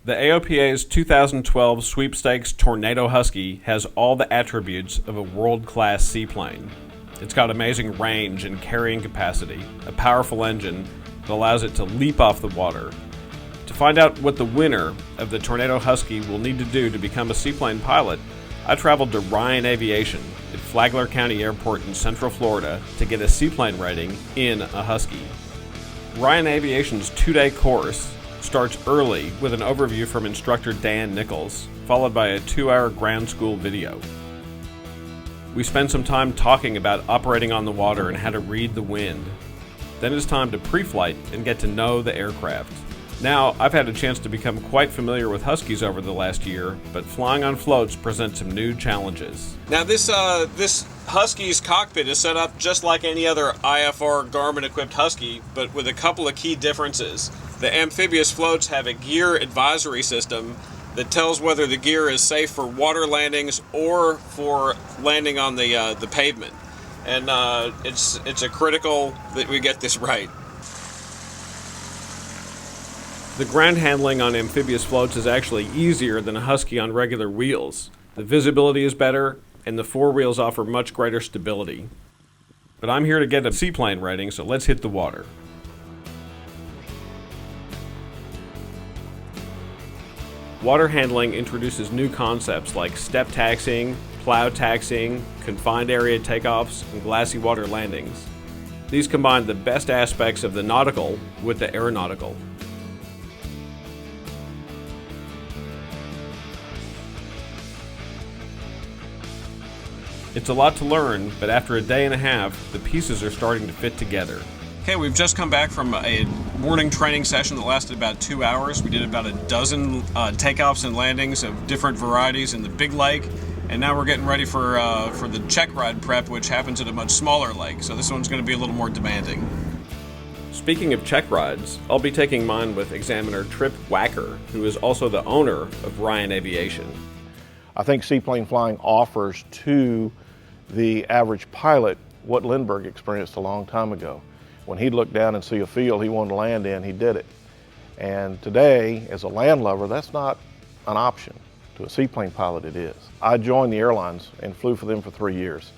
The AOPA's 2012 Sweepstakes Tornado Husky has all the attributes of a world-class seaplane. It's got amazing range and carrying capacity, a powerful engine that allows it to leap off the water. To find out what the winner of the Tornado Husky will need to do to become a seaplane pilot, I traveled to Ryan Aviation at Flagler County Airport in Central Florida to get a seaplane rating in a Husky. Ryan Aviation's 2-day course starts early with an overview from instructor Dan Nichols, followed by a 2-hour ground school video. We spend some time talking about operating on the water and how to read the wind. Then it's time to pre-flight and get to know the aircraft. Now, I've had a chance to become quite familiar with Huskies over the last year, but flying on floats presents some new challenges. Now this Husky's cockpit is set up just like any other IFR Garmin-equipped Husky, but with a couple of key differences. The amphibious floats have a gear advisory system that tells whether the gear is safe for water landings or for landing on the pavement. And it's a critical that we get this right. The ground handling on amphibious floats is actually easier than a Husky on regular wheels. The visibility is better, and the forewheels offer much greater stability. But I'm here to get a seaplane rating, so let's hit the water. Water handling introduces new concepts like step taxiing, plow taxiing, confined area takeoffs, and glassy water landings. These combine the best aspects of the nautical with the aeronautical. It's a lot to learn, but after a day and a half, the pieces are starting to fit together. Okay, we've just come back from a morning training session that lasted about 2 hours. We did about a dozen takeoffs and landings of different varieties in the big lake, and now we're getting ready for the check ride prep, which happens at a much smaller lake. So this one's going to be a little more demanding. Speaking of check rides, I'll be taking mine with examiner Trip Wacker, who is also the owner of Ryan Aviation. I think seaplane flying offers to the average pilot what Lindbergh experienced a long time ago. When he'd look down and see a field he wanted to land in, he did it. And today, as a land lover, that's not an option. To a seaplane pilot, it is. I joined the airlines and flew for them for 3 years.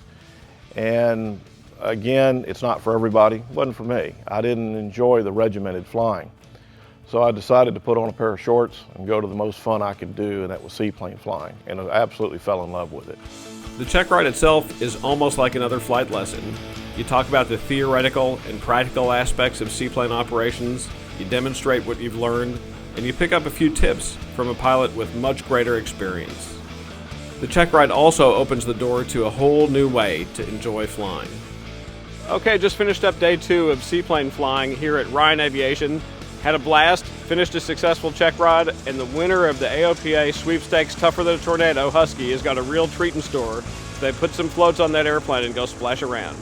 And again, it's not for everybody. It wasn't for me. I didn't enjoy the regimented flying. So I decided to put on a pair of shorts and go to the most fun I could do, and that was seaplane flying. And I absolutely fell in love with it. The check ride itself is almost like another flight lesson. You talk about the theoretical and practical aspects of seaplane operations, you demonstrate what you've learned, and you pick up a few tips from a pilot with much greater experience. The check ride also opens the door to a whole new way to enjoy flying. Okay, just finished up day 2 of seaplane flying here at Ryan Aviation. Had a blast, finished a successful check ride, and the winner of the AOPA Sweepstakes Tougher Than a Tornado Husky has got a real treat in store. They put some floats on that airplane and go splash around.